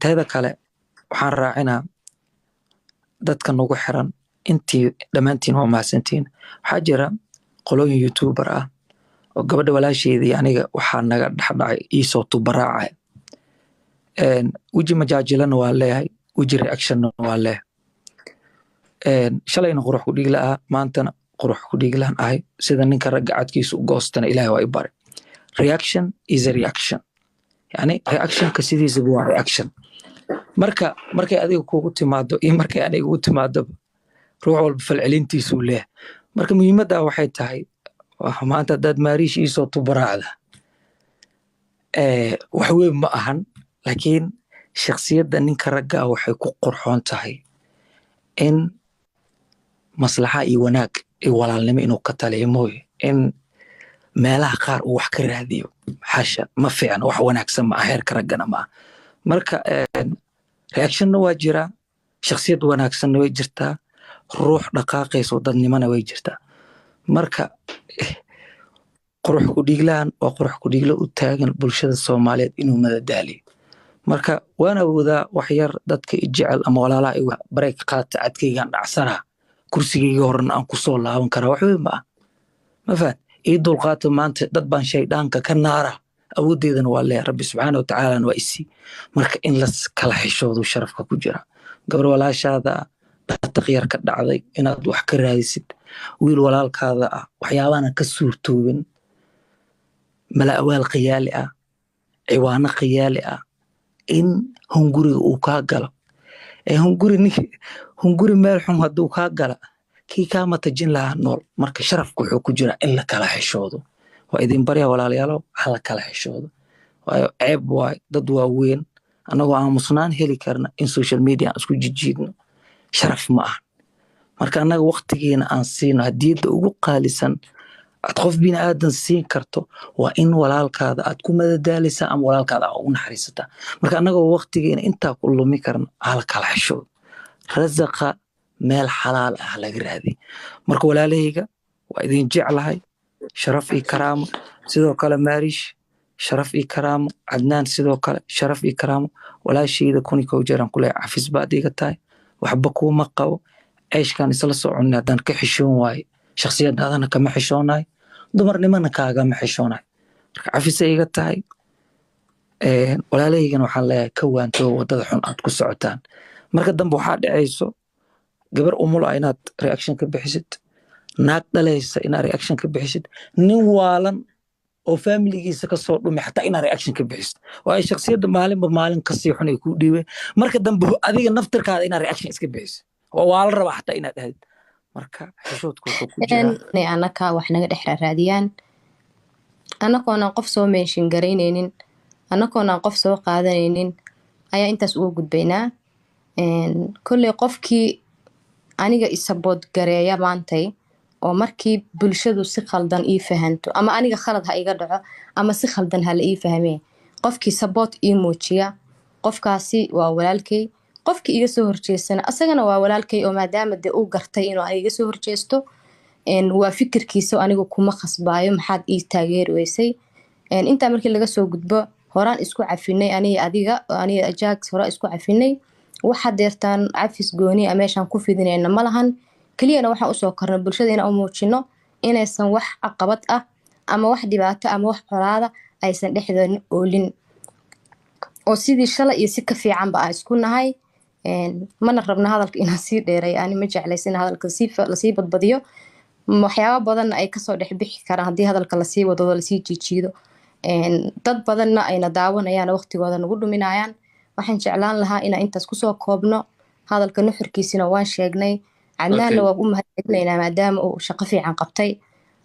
teeda kale waxaan raacinaa dadka nagu xiran intii dhammaantiin waa mahadsantiin. waxaa jira qolooyin youtuber ah oo gabadha walaasheedii aniga waxaa naga dhexdhacay iisoo tubaraacay. weji majaajilana waa leeyahay, weji reactionna waa leeyahay. shalayna qurux ku dhigi lahaa, maantana qurux ku dhigi lahan ahay. sida ninka ragga cadkiisa u goostana ilaahay waa i baray. reaction is a reaction, yani reactionka sidiisaba waa reaction. markay adiga kugu timaado iyo markay aniga ugu timaado ruux walba falcelintiisuu leeyahay. marka muhiimadda waxay tahay maanta haddaad maariish iisoo tubaraacda wax weyn ma ahan, laakiin shakhsiyadda ninka ragga waxay ku qurxoon tahay in maslaxa iyo wanaag iyo walaalnimo inuu ka taliyo mooye in meelaha qaar uu wax ka raadiyo. xasha ma fiicna, wax wanaagsan ma aha, heerka raggana ma aha. marka reactionna waa jiraa, shakhsiyad wanaagsanna way jirtaa, ruux dhaqaaqayso dadnimona way jirtaa. marka qurux ku dhiglaan waa qurux ku dhiglo u taagan bulshada Soomaaliyeed inuu madadaaliyo. marka waan awoodaa wax yar dadka i jecel ama walaalaha igu bareeg qaata cadkaygaan dhacsanaa, kursigayga horena aan ku soo laaban karaa, wax weyn ma ah. ma fahan ii dulqaato, maanta dad baan shayddaanka ka naara, awooddeedana waa leeyahay rabbi subxaana wa tacaalana waa isii. marka in la kala xishoodu sharafka ku jira. gabar walaashaada ah dhaqdhaq yar ka dhacday inaad wax ka raadisid, wiil walaalkaada ah waxyaabana ka suurtoobin, mala awaal khiyaali ah, ciwaano khiyaali ah, in hunguriga uu kaa galo. hunguri meel xun hadduu kaa gala kii kaa matajin lahaa nool. marka sharafka wuxuu ku jira in la kala xishoodo. waa idin barya walaalayaalow, ha la kala xishoodo. waayo ceeb waay dad waaweyn annagoo aamusnaan heli karna in social media aan isku jijiidno, sharaf ma aha. marka annaga waqtigeena aan siino, hadiyadda ugu qaalisan aad qof bini aadan siin karto waa in walaalkaada aad ku madadaalisaa ama walaalkaada aad ugu naxariisataa. marka annagoo waqtigeena intaa ku lumi karna ha la kala xishoodo. rasaqa meel xalaal ah laga raadiy. marka walaalahayga waa idin jeclahay, sharaf iyo karaamo. sidoo kale maariish sharaf iyo karaamo, cadnaan sidoo kale sharaf iyo karaamo. walaashayda 10 jeer aan ku leeyahay cafis baad iga tahay, waxba kuuma qabo. ceeshkaan isla soconnay haddaan ka xishoon waaye, shakhsiyadaadana kama xishoonaay, dumarnimana kaagama xishoonaay. marka cafisa iga tahay. walaalahaygana waxaan leeyahay ka waantoo waddada xun aad ku socotaan. marka dambe waxaa dhacayso gabar umul ah inaad reaction ka bixisid, naag dhalaysa inaad reaction ka bixisid, nin waalan oo familigiisa ka soo dhumay xataa inaad reaction ka bixisid. waayo shakhsiyadda maalinba maalin kasii xun ay kuu dhiibeen. marka dambe adiga naftirkaada inaad reaction iska bixisid waa la rabaa xataa inaad ahdid. marka xishoodku wuxuu ku jiraa anaka wax naga dhex raadiyaan, anagoonaan qof soo meeshin garaynaynin, anagoonaan qof soo qaadanaynin ayaa intaas uga gudbaynaa. kolley qofkii aniga isabood gareeya maantay oo markii bulshadu si khaldan ii fahanto ama aniga khalad ha iga dhaco ama si khaldan ha la ii fahmee, qofkii saboot ii muujiya, qofkaasi waa walaalkay. qofkii iga soo horjeestana asagana waa walaalkay, oo maadaama dee uu gartay inuu iga soo horjeesto waa fikirkiisa, anigu kuma khasbaayo maxaad ii taageeri weysay. intaa markii laga soo gudbo horaan isku cafinay aniga adiga, aniga Ajax horaan isku cafinay. waxa deertaan cafis gooni ah meeshaan ku fidinayna ma lahan. keliyana waxaan usoo kornay bulshada inaan u muujino inaysan wax caqabad ah ama wax dhibaato ama wax colaada aysan dhexdeena oolin, oo sidii shalay iyo si ka fiicanba ah isku nahay. mana rabna hadalka inaan sii dheeray, ani ma jeclaysin hadalka lasii badbadiyo. waxyaabo badanna ay kasoo dhex bixi karaan haddii hadalka lasii wado lasii jiijiido. dad badanna ayna daawanayaan waqtigooda nagu dhuminayaan. waxaan jeclaan lahaa inaan intaas kusoo koobno. hadalka nuxurkiisina waan sheegnay. cadnaanna waa u mahadcelinaynaa maadaama uu shaqo fiican qabtay.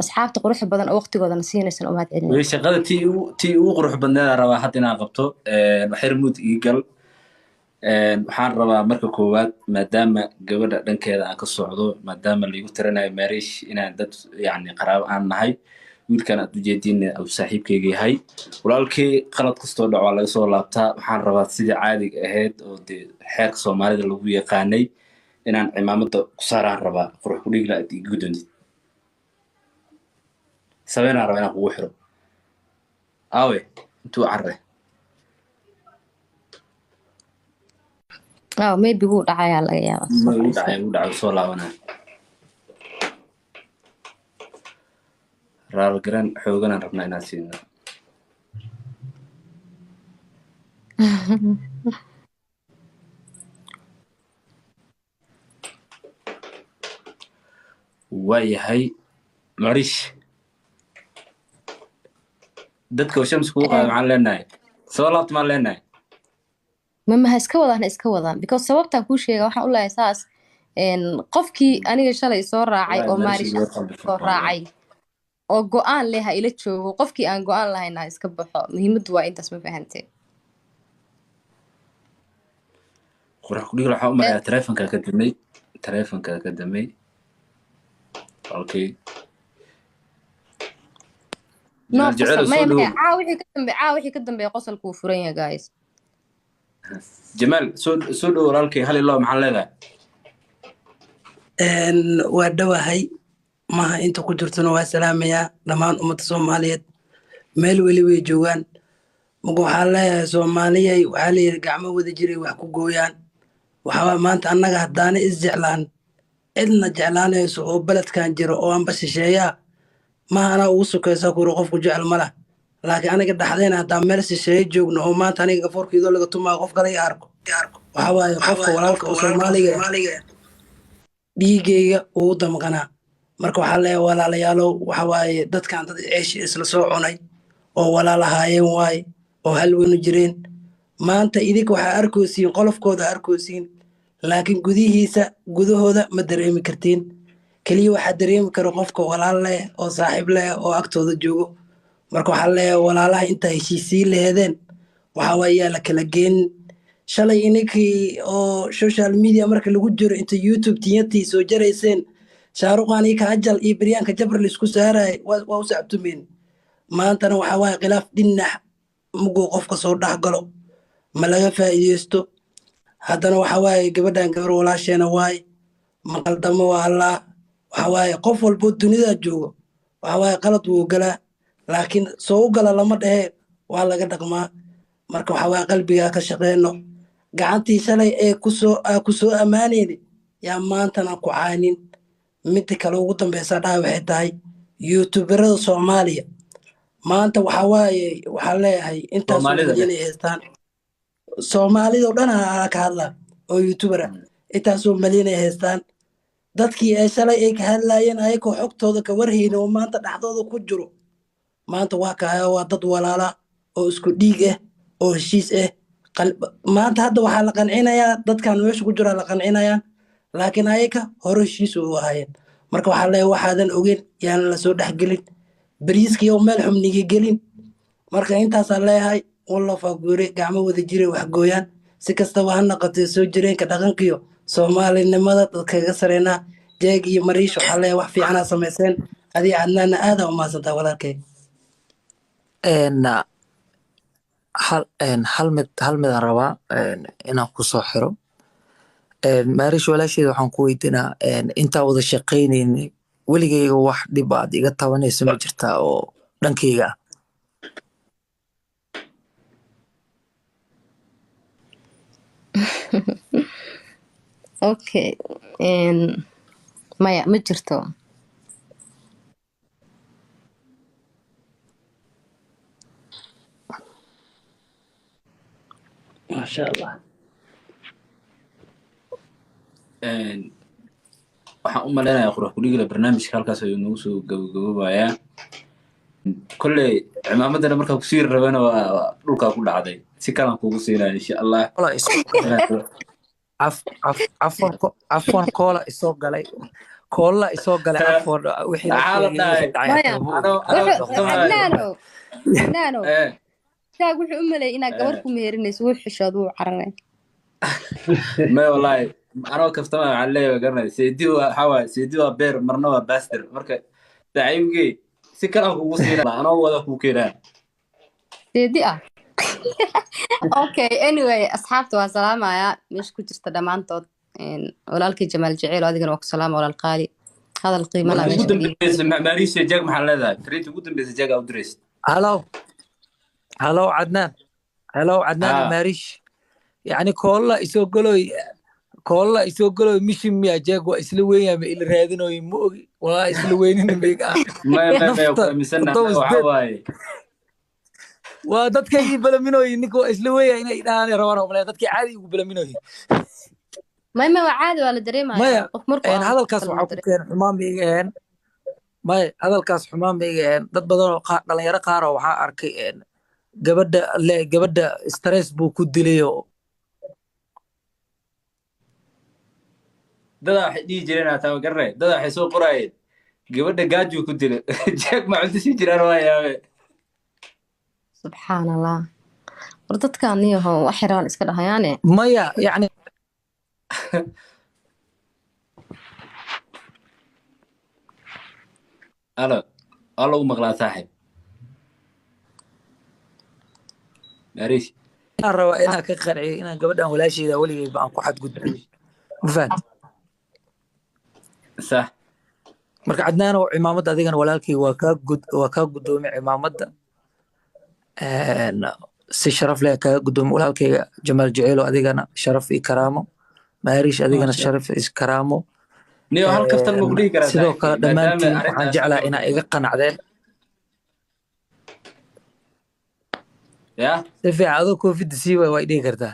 asxaabta quruxda badan oo waqtigoodana siinaysan u mahadcelinay. shaqada tii ugu qurux badneed rabaa hadda inaan qabto. waxyar muud ii gal. waxaan rabaa marka koowaad maadaama gabadha dhankeeda aan ka socdo, maadaama laigu tiranayo maariish inaan dad yani qaraabo aan nahay, wiilkan aad ujeediinna uu saaxiibkayga yahay. walaalkii qalad kastoo dhaco waa laga soo laabtaa. waxaan rabaa sidii caadiga ahayd oo dee xeerka soomaalida lagu yaqaanay inaan cimaamada ku saaraan rabaa. qurux ku dhigla aad igu doontid sameynaan rabaa inaan kugu xiro. aawe intuu carre maybe wuu dhacayaa laga yaabaa ma soo uu fadhiistay. dhacay soo laabanaya raal garan xooganaan rabnaa inaan siino waayahay marish dadka oo shams kugu qaada maxaan leenahay soo laabta maan leenahay mama iska wadaan because sababtaan kuu sheega waxaan u leeyahay saas qofkii aniga shalay soo raacay oo maarish soo raacay oo go-aan leh ha ila joogo qofkii aan go-aan lahayn ha iska baxo muhiimaddu waa intaas ma fahantee qurax kudhiga waxaa u malayaa taleefonka ka damay okay no caa wixii ka dambeeya qosolku wuu furan yahay guys jamaal soo dhow walaalkay hal ilaa maxaan leedahay waa dhawahay maha inta ku jirtona waa salaamayaa dhammaan ummadda soomaaliyeed meel weli way joogaan marka waxaa leeyahay soomaaliyay waxaa layidhi gacmo wada jiray wax ku gooyaan waxaa maanta annaga haddaana isjeclaan cidna jeclaanayso oo beledkan jiro oo anba shisheeyaa maha anaa ugu sukaysa kuro qofku jecel ma lah laakiin aniga dhaxdayna haddaan meel shisheeye joogno oo maanta aniga gafoorkiidoo laga tumaa qof kale i arko waxaa waaye qofka walaalka oo soomaaliga dhiigayga ugu damqanaa marka waxaa leeyahay walaalayaalow waxa waaye dadkan dad ceeshi isla soo cunay oo walaalahaayeen waaye oo halweynu jireen maanta idinka waxaa arkoosiin qolofkooda arkoosiin laakiin gudahooda ma dareemi kartiin keliya waxaa dareemi karo qofka walaal leh oo saaxiib leh oo agtooda joogo marka waxaa leeyahay walaalaha intaa heshiisiin laheedeen waxaa waaye yaa la kala geenin shalay ininkii oo social media marka lagu jiro inta youtube tiyatii soo jarayseen shaaruqan iyo kaajal iyo baryaanka jabr laisku saaraya waa u sacabtumeen maantana waxaa waaye khilaaf dhinax muguu qofka soo dhex galo ma laga faa'iideysto haddana waxaa waaye gabadhan gabar walaasheena waaye maqaldamo waa allaa waxaa waaye qof walboo dunidaa joogo waxaa waaye qalad wuu galaa laakiin soo u gala lama dhehee waa laga dhaqmaa marka waxaa waaye qalbigaa ka shaqeyno gacantii shalay ee ku soo ammaaneyni yaa maantana ku caanin midda kale ugu dambeysa dhaha waxay tahay youtuberada soomaaliya maanta waxaa waaye waxaa leeyahay intaasoo malyan ay haystaan soomaalida oo dhan aa ka hadlaa oo youtubera intaasoo malyan ay haystaan dadkii ee shalay ay ka hadlaayeen ayakoo xogtooda ka warhayna oo maanta dhexdooda ku jiro maanta waa kaya waa dad walaala oo isku dhiig ah oo heshiis ah maanta hadda waxaa la qancinayaa dadkan meesha ku jiraa la qancinayaa laakiin ayaka hore heshiis u ahaayeen marka waxaa leeyahay waxaadan ogeyn yaanan la soo dhexgelin bariiskiioo meel xubniga gelin marka intaasaa leeyahay wallafaa guure gacmo wada jiray wax gooyaan si kastaba ha naqatee soo jireenka dhaqankiyo soomaalinimada dadkaga sareynaa jeeg iyo mariish waxaa leeyahay wax fiicanaa samayseen adii cadnaana aadaa u mahadsantaa walaalkay hal midaan rabaa inaan ku soo xiro maarish walaasheeda waxaan ku weydiinaa intaa wada shaqaynayna weligayga wax dhib aad iga tabanayso ma jirtaa oo dhankayga ah okay maya ma jirto maasha allah waxaan u malaynayaa qurax kudhigila barnaamijka halkaas ayuu nagu soo gabagaboobayaa kolley cimaamadana markaa kusii rabana waa dhulkaa ku dhacday si kalan kugu siinaya insha allah afwan koola isoo galay afwan adnaano shaag wuxuu u maleeyay inaad gabar ku meerinayso wuu xishood wuu cararay may wallahi anoo kaftama waxaan leeyahay garanay seedi waa beer marna waa baster marka daciimgey si kalan kugu siinaya anoo wada kuu keenaa seedi ah okay anyway asxaabta waa salaamayaa meesha ku jirta dhammaantood walaalkii jamaal jaceyl oo adigana waa ku salaama walaal qaali hadal qiimo leh ugu dambeysa maariisha jag maxaan leedahay fariinta ugu dambeysa jag aa u diraysa هلو عدنان ماريش يعني كولا isoo galoy mission miya jeeg waa isla weeyaan ma ila raadinooyin ma ogi walaa isla weynina mayga maya ku nafta aaminsannahay todoba waxa sideed waaye waa dadkaygii balaminooyin ninka waa isla weeyaa inay dhahaan rabaan oo malaya dadkii caadi ugu balaminooyin ما وعادي ولا دريمة maya يا قف مركو hadalkaas waxaa ku keenay xumaan ma iga ahayn maya hadalkaas xumaan ma iga ahayn dad badan oo dhalinyaro qaar oo waxaa arkay gabadha stress buu ku dilay oo dadaa waxay dhihi jireen ataa garre dadaa waxay soo qoraayeen gabadha gaajuu ku dila jeeg ma cunto sii jiraan waa yaabe سبحان الله وردت كان نيهو وحيران اسكده هياني maya yani allo u maqlaa saaxib maariish waxaan rabaa inaan ka qanciyo inaan gabadhan walaasheeda weligeyba aan ku xadgudbay ma fahan sax marka cadnaan oo cimaamadda adigana walaalkii waa kaa guddoomay cimaamadda si sharaf leh kaga guddoomay walaalkayga jamaal jaceylo adigana sharaf iyo karaamo maariish adigana sharaf iyo karaamo niyo hal kaftan ma ku dhihi karaa sidoo kale saaxiib maadaama dhammaantiin waxaan arrintaas jeclaa inaa iga qanacdeen ya si fiican adoo koofidda sii waay waa i dhihi kartaa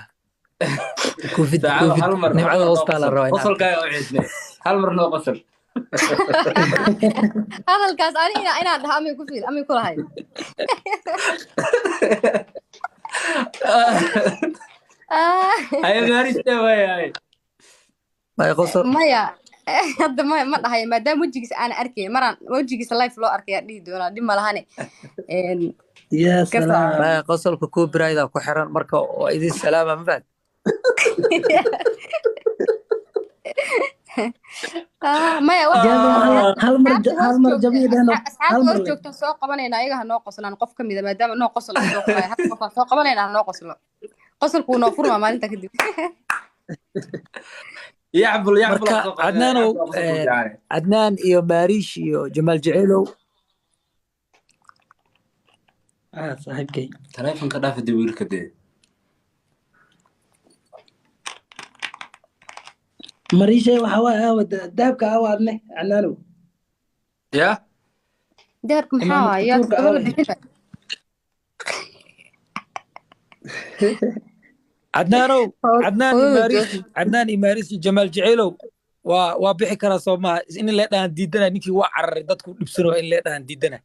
koofid saacado hal mar nimcada hoostaa la rabaa inaan qosolkaaga u xiisne hal mar noo qosol هذا الكاس أنا ده أمي كفيل أمي كل هاي ay maariish waay maya qosol مايا هذا ما ده هاي ما دام وجهك أنا أركي مرة وجهك لايف لو أركي أدي دونا دي مالهاني يا كفا سلام maya qosolka copyrightda ku xiran marka waa idin salaama ma fahad مايا هل مر جميل هنا أصحاب هل مر هور joogta soo qabanayna ayaga ha noo qoslaan qof kamid ah maadaama noo qosol la soo qabay hal qof soo qabanayna ha noo qoslo qosolku noo furma maalinta kadib yacbul marka cadnaanow cadnaan iyo maariish iyo jamaal jaceylow صاحبكي taleefanka dhaafida wiilka dee مريشة وحوا دهبك أوادنا عنانو ya dahabka maxaa إمام waaya الفطور gabadha أوادنا bixina cadnaanow cadnaan iyo hooyo maariish cadnaan iyo maariish iyo jamaal jaceylow waa bixi karaa soo maaha in lee dhahan diidana ninkii waa cararay dadku dhibsanoo in lee dhahan diidana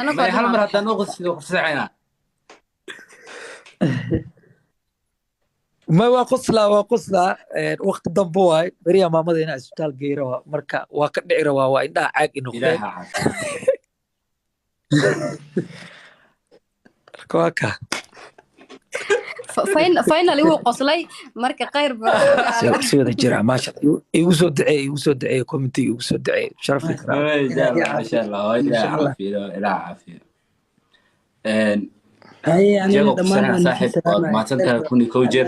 anagoo may hal dhan mar waa haddaan noo qosido ku fasaxaynaa ma waa qoslaa waqti dambe waay beriyaa maamada inaa isbitaal geyra marka waa ka dhici rabaa waa indhaha caag i noqdeen ilaaha caafiyo marka waa kaa finally wuu qoslay marka khayr baa si wada jira maasha igu soo duceeye committee igu soo duceeye sharafii karaa ما شاء الله إلى إن شاء الله عافية إلى عافية هاي يعني جاكو دمان كسرنا أنا صاحب سلام ما تنكر كوني كوجر